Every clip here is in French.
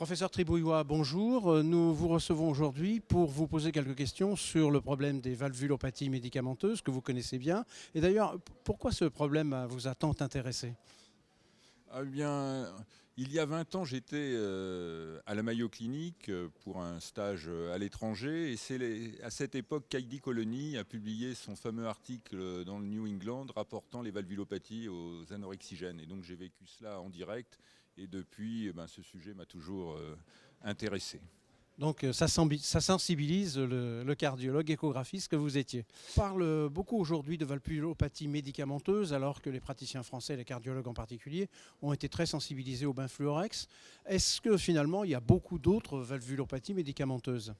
Professeur Tribouillois, bonjour. Nous vous recevons aujourd'hui pour vous poser quelques questions sur le problème des valvulopathies médicamenteuses que vous connaissez bien. Et d'ailleurs, pourquoi ce problème vous a tant intéressé? Ah bien, il y a 20 ans, j'étais à la Mayo Clinique pour un stage à l'étranger. Et c'est à cette époque qu'Heidi Colony a publié son fameux article dans le New England rapportant les valvulopathies aux anorexigènes. Et donc j'ai vécu cela en direct. Et depuis, ce sujet m'a toujours intéressé. Donc ça sensibilise le cardiologue échographiste que vous étiez. On parle beaucoup aujourd'hui de valvulopathie médicamenteuse alors que les praticiens français, les cardiologues en particulier, ont été très sensibilisés au benfluorex. Est-ce que finalement il y a beaucoup d'autres valvulopathies médicamenteuses?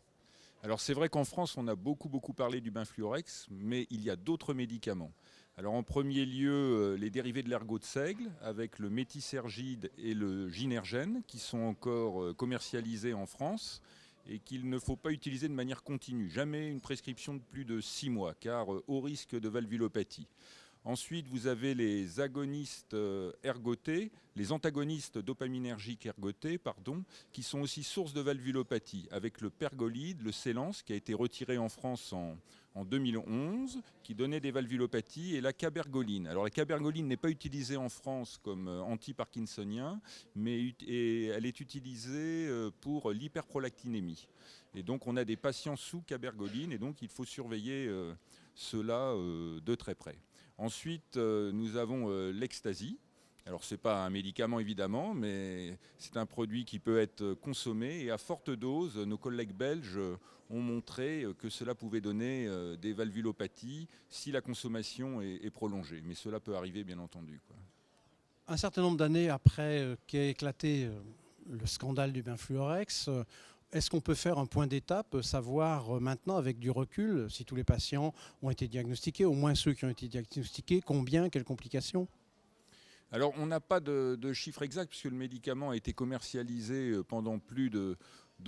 Alors c'est vrai qu'en France, on a beaucoup parlé du benfluorex, mais il y a d'autres médicaments. Alors en premier lieu, les dérivés de l'ergot de seigle, avec le métisergide et le ginergène, qui sont encore commercialisés en France et qu'il ne faut pas utiliser de manière continue. Jamais une prescription de plus de 6 mois, car au risque de valvulopathie. Ensuite, vous avez les agonistes ergotés, les antagonistes dopaminergiques ergotés, qui sont aussi source de valvulopathie, avec le pergolide, le Célance, qui a été retiré en France en 2011, qui donnait des valvulopathies, et la cabergoline. Alors la cabergoline n'est pas utilisée en France comme anti-parkinsonien, mais elle est utilisée pour l'hyperprolactinémie. Et donc on a des patients sous cabergoline, et donc il faut surveiller cela de très près. Ensuite, nous avons l'ecstasy. Alors, ce n'est pas un médicament évidemment, mais c'est un produit qui peut être consommé. Et à forte dose, nos collègues belges ont montré que cela pouvait donner des valvulopathies si la consommation est prolongée. Mais cela peut arriver, bien entendu, quoi. Un certain nombre d'années après qu'ait éclaté le scandale du benfluorex, est-ce qu'on peut faire un point d'étape, savoir maintenant avec du recul, si tous les patients ont été diagnostiqués, au moins ceux qui ont été diagnostiqués, combien, quelles complications? Alors, on n'a pas de chiffre exact puisque le médicament a été commercialisé pendant plus de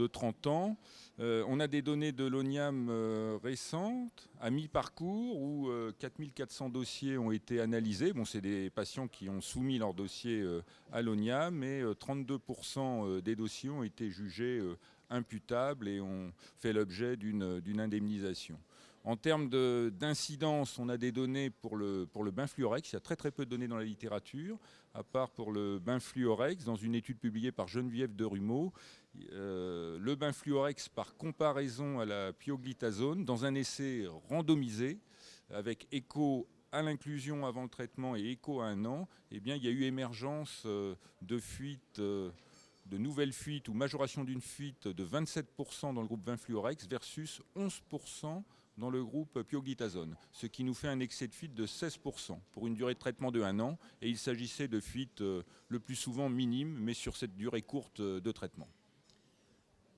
30 ans. On a des données de l'ONIAM récentes, à mi-parcours, où 4400 dossiers ont été analysés. Bon, c'est des patients qui ont soumis leur dossier à l'ONIAM, et 32% des dossiers ont été jugés imputables et ont fait l'objet d'une indemnisation. En termes d'incidence, on a des données pour le benfluorex. Il y a très peu de données dans la littérature, à part pour le benfluorex, dans une étude publiée par Geneviève Derumeau. Le benfluorex par comparaison à la pioglitazone, dans un essai randomisé, avec écho à l'inclusion avant le traitement et écho à 1 an, eh bien, il y a eu émergence de fuites, de nouvelles fuites ou majoration d'une fuite de 27% dans le groupe benfluorex versus 11% dans le groupe pioglitazone, ce qui nous fait un excès de fuite de 16% pour une durée de traitement de 1 an. Et il s'agissait de fuites le plus souvent minimes, mais sur cette durée courte de traitement.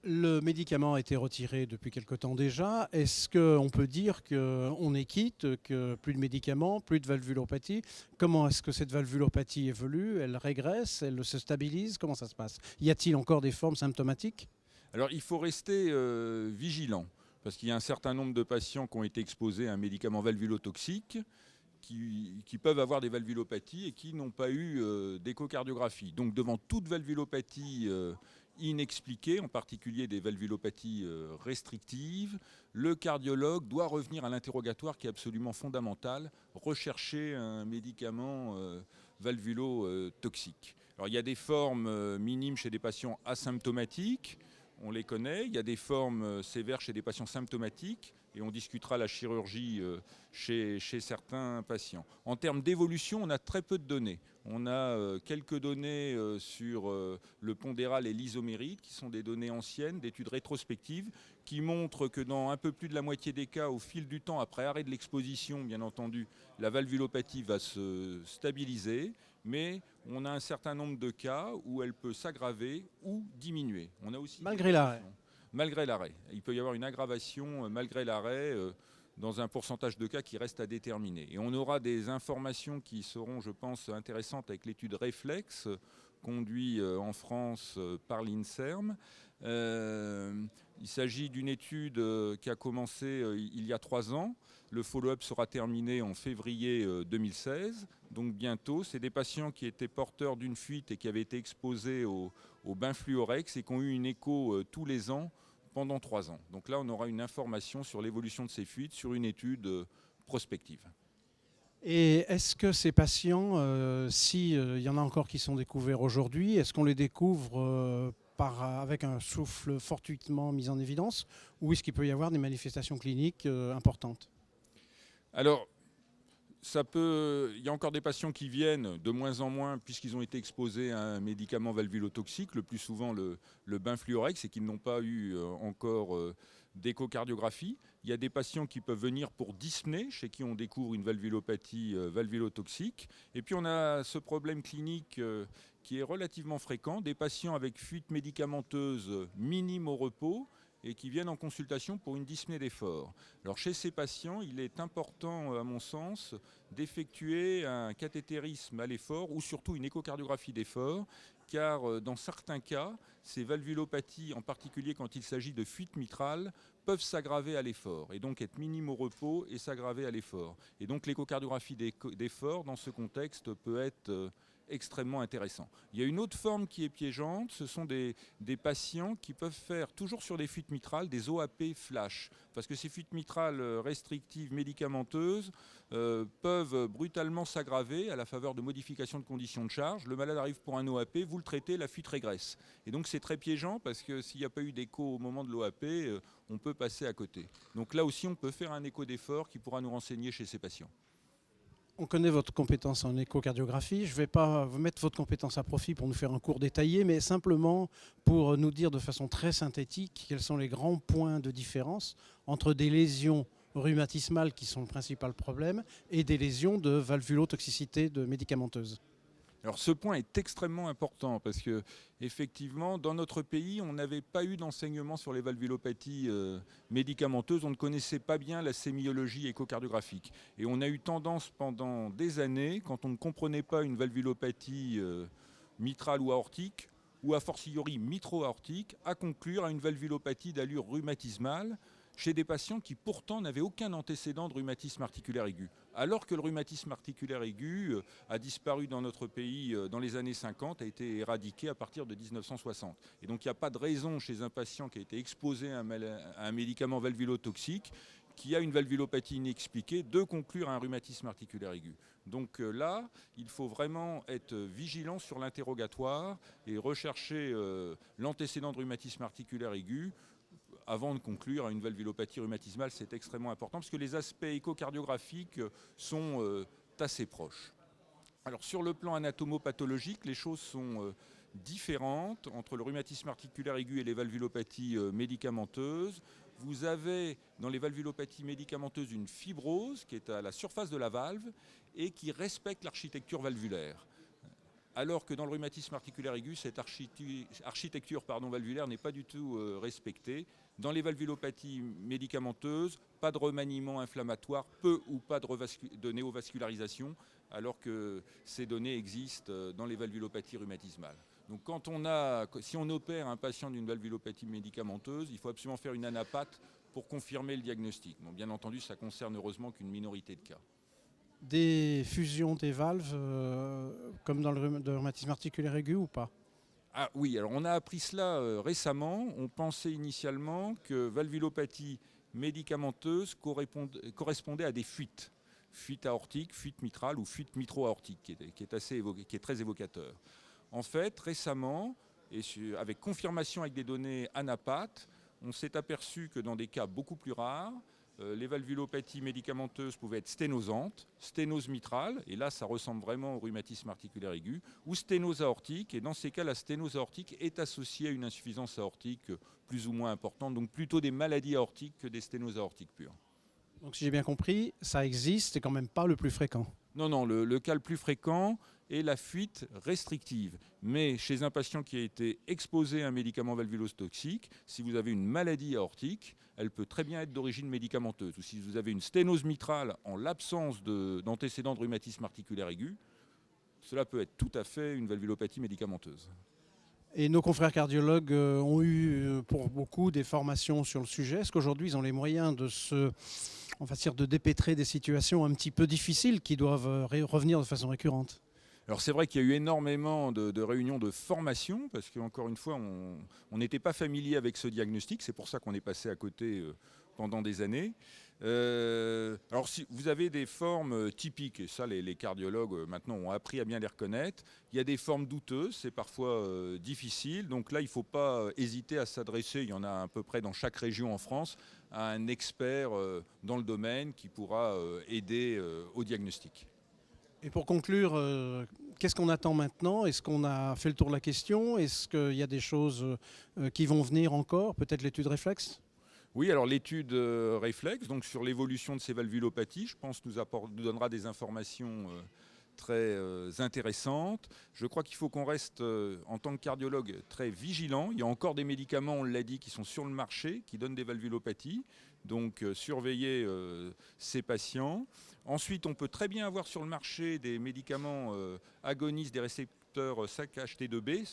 Le médicament a été retiré depuis quelque temps déjà. Est-ce qu'on peut dire qu'on est quitte, que plus de médicaments, plus de valvulopathie? Comment est-ce que cette valvulopathie évolue? Elle régresse? Elle se stabilise? Comment ça se passe? Y a-t-il encore des formes symptomatiques? Alors il faut rester vigilant, parce qu'il y a un certain nombre de patients qui ont été exposés à un médicament valvulotoxique, qui peuvent avoir des valvulopathies et qui n'ont pas eu d'échocardiographie. Donc devant toute valvulopathie inexpliquée, en particulier des valvulopathies restrictives, le cardiologue doit revenir à l'interrogatoire qui est absolument fondamental, rechercher un médicament valvulotoxique. Alors il y a des formes minimes chez des patients asymptomatiques, on les connaît. Il y a des formes sévères chez des patients symptomatiques, et on discutera la chirurgie chez certains patients. En termes d'évolution, on a très peu de données. On a quelques données sur le pondéral et l'isomérite, qui sont des données anciennes, d'études rétrospectives, qui montrent que dans un peu plus de la moitié des cas, au fil du temps, après arrêt de l'exposition, bien entendu, la valvulopathie va se stabiliser, mais on a un certain nombre de cas où elle peut s'aggraver ou diminuer. On a aussi Malgré l'arrêt. malgré l'arrêt. Il peut y avoir une aggravation malgré l'arrêt dans un pourcentage de cas qui reste à déterminer. Et on aura des informations qui seront, je pense, intéressantes avec l'étude Reflex conduite en France par l'INSERM. Il s'agit d'une étude qui a commencé il y a 3 ans. Le follow-up sera terminé en février 2016, donc bientôt. C'est des patients qui étaient porteurs d'une fuite et qui avaient été exposés au Benfluorex et qui ont eu une écho tous les ans pendant 3 ans. Donc là, on aura une information sur l'évolution de ces fuites sur une étude prospective. Et est-ce que ces patients, s'il y en a encore qui sont découverts aujourd'hui, est-ce qu'on les découvre avec un souffle fortuitement mis en évidence, ou est-ce qu'il peut y avoir des manifestations cliniques importantes? Alors, il y a encore des patients qui viennent de moins en moins puisqu'ils ont été exposés à un médicament valvulotoxique, le plus souvent le Benfluorex, et qu'ils n'ont pas eu encore d'échocardiographie. Il y a des patients qui peuvent venir pour dyspnée, chez qui on découvre une valvulopathie valvulotoxique. Et puis on a ce problème clinique qui est relativement fréquent, des patients avec fuite médicamenteuse minime au repos et qui viennent en consultation pour une dyspnée d'effort. Alors chez ces patients, il est important, à mon sens, d'effectuer un cathétérisme à l'effort ou surtout une échocardiographie d'effort, car dans certains cas, ces valvulopathies, en particulier quand il s'agit de fuite mitrale, peuvent s'aggraver à l'effort et donc être minimes au repos et s'aggraver à l'effort. Et donc l'échocardiographie d'effort, dans ce contexte, peut être extrêmement intéressant. Il y a une autre forme qui est piégeante, ce sont des patients qui peuvent faire, toujours sur des fuites mitrales, des OAP flash. Parce que ces fuites mitrales restrictives médicamenteuses peuvent brutalement s'aggraver à la faveur de modifications de conditions de charge. Le malade arrive pour un OAP, vous le traitez, la fuite régresse. Et donc c'est très piégeant parce que s'il n'y a pas eu d'écho au moment de l'OAP, on peut passer à côté. Donc là aussi, on peut faire un écho d'effort qui pourra nous renseigner chez ces patients. On connaît votre compétence en échocardiographie. Je ne vais pas vous mettre votre compétence à profit pour nous faire un cours détaillé, mais simplement pour nous dire de façon très synthétique quels sont les grands points de différence entre des lésions rhumatismales qui sont le principal problème et des lésions de valvulotoxicité médicamenteuse. Alors ce point est extrêmement important parce que effectivement dans notre pays on n'avait pas eu d'enseignement sur les valvulopathies médicamenteuses, on ne connaissait pas bien la sémiologie échocardiographique et on a eu tendance pendant des années, quand on ne comprenait pas une valvulopathie mitrale ou aortique ou a fortiori mitro-aortique, à conclure à une valvulopathie d'allure rhumatismale chez des patients qui pourtant n'avaient aucun antécédent de rhumatisme articulaire aigu. Alors que le rhumatisme articulaire aigu a disparu dans notre pays dans les années 50, a été éradiqué à partir de 1960. Et donc il n'y a pas de raison chez un patient qui a été exposé à un médicament valvulotoxique, qui a une valvulopathie inexpliquée, de conclure à un rhumatisme articulaire aigu. Donc là, il faut vraiment être vigilant sur l'interrogatoire et rechercher l'antécédent de rhumatisme articulaire aigu avant de conclure à une valvulopathie rhumatismale. C'est extrêmement important parce que les aspects échocardiographiques sont assez proches. Alors sur le plan anatomopathologique, les choses sont différentes entre le rhumatisme articulaire aigu et les valvulopathies médicamenteuses. Vous avez dans les valvulopathies médicamenteuses une fibrose qui est à la surface de la valve et qui respecte l'architecture valvulaire. Alors que dans le rhumatisme articulaire aigu, cette architecture valvulaire n'est pas du tout respectée. Dans les valvulopathies médicamenteuses, pas de remaniement inflammatoire, peu ou pas de néovascularisation, alors que ces données existent dans les valvulopathies rhumatismales. Donc si on opère un patient d'une valvulopathie médicamenteuse, il faut absolument faire une anapathe pour confirmer le diagnostic. Bon, bien entendu, ça concerne heureusement qu'une minorité de cas. Des fusions des valves, comme dans le rhumatisme articulaire aigu ou pas? Ah oui, alors on a appris cela récemment. On pensait initialement que valvulopathie médicamenteuse correspondait à des fuites. Fuite aortique, fuite mitrale ou fuite mitro-aortique, qui est très évocateur. En fait, récemment, et avec confirmation avec des données anapathes, on s'est aperçu que dans des cas beaucoup plus rares, les valvulopathies médicamenteuses pouvaient être sténosantes, sténose mitrale, et là ça ressemble vraiment au rhumatisme articulaire aigu, ou sténose aortique, et dans ces cas la sténose aortique est associée à une insuffisance aortique plus ou moins importante, donc plutôt des maladies aortiques que des sténoses aortiques pures. Donc si j'ai bien compris, ça existe, c'est quand même pas le plus fréquent. Non, le cas le plus fréquent est la fuite restrictive. Mais chez un patient qui a été exposé à un médicament valvulotoxique, si vous avez une maladie aortique, elle peut très bien être d'origine médicamenteuse. Ou si vous avez une sténose mitrale en l'absence d'antécédents de rhumatisme articulaire aigu, cela peut être tout à fait une valvulopathie médicamenteuse. Et nos confrères cardiologues ont eu pour beaucoup des formations sur le sujet. Est-ce qu'aujourd'hui ils ont les moyens on va dire, de dépêtrer des situations un petit peu difficiles qui doivent revenir de façon récurrente? Alors c'est vrai qu'il y a eu énormément de réunions de formation, parce qu'encore une fois, on n'était pas familier avec ce diagnostic, c'est pour ça qu'on est passé à côté pendant des années. Alors si vous avez des formes typiques, et ça les cardiologues maintenant ont appris à bien les reconnaître, il y a des formes douteuses, c'est parfois difficile, donc là il ne faut pas hésiter à s'adresser, il y en a à peu près dans chaque région en France, à un expert dans le domaine qui pourra aider au diagnostic. Et pour conclure, qu'est-ce qu'on attend maintenant? Est-ce qu'on a fait le tour de la question? Est-ce qu'il y a des choses qui vont venir encore? Peut-être l'étude réflexe? Oui, alors l'étude réflexe, donc sur l'évolution de ces valvulopathies, je pense nous donnera des informations très intéressantes. Je crois qu'il faut qu'on reste, en tant que cardiologue, très vigilant. Il y a encore des médicaments, on l'a dit, qui sont sur le marché, qui donnent des valvulopathies. Donc surveiller ces patients. Ensuite, on peut très bien avoir sur le marché des médicaments agonistes des récepteurs 5-HT2B,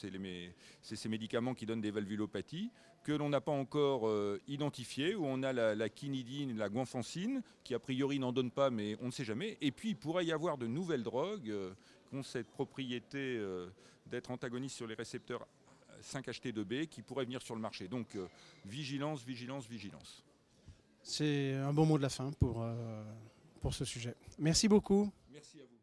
c'est ces médicaments qui donnent des valvulopathies, que l'on n'a pas encore identifiés, où on a la quinidine, la guanfacine, qui a priori n'en donne pas, mais on ne sait jamais. Et puis il pourrait y avoir de nouvelles drogues qui ont cette propriété d'être antagonistes sur les récepteurs 5-HT2B qui pourraient venir sur le marché. Donc vigilance, vigilance, vigilance. C'est un bon mot de la fin pour ce sujet. Merci beaucoup. Merci à vous.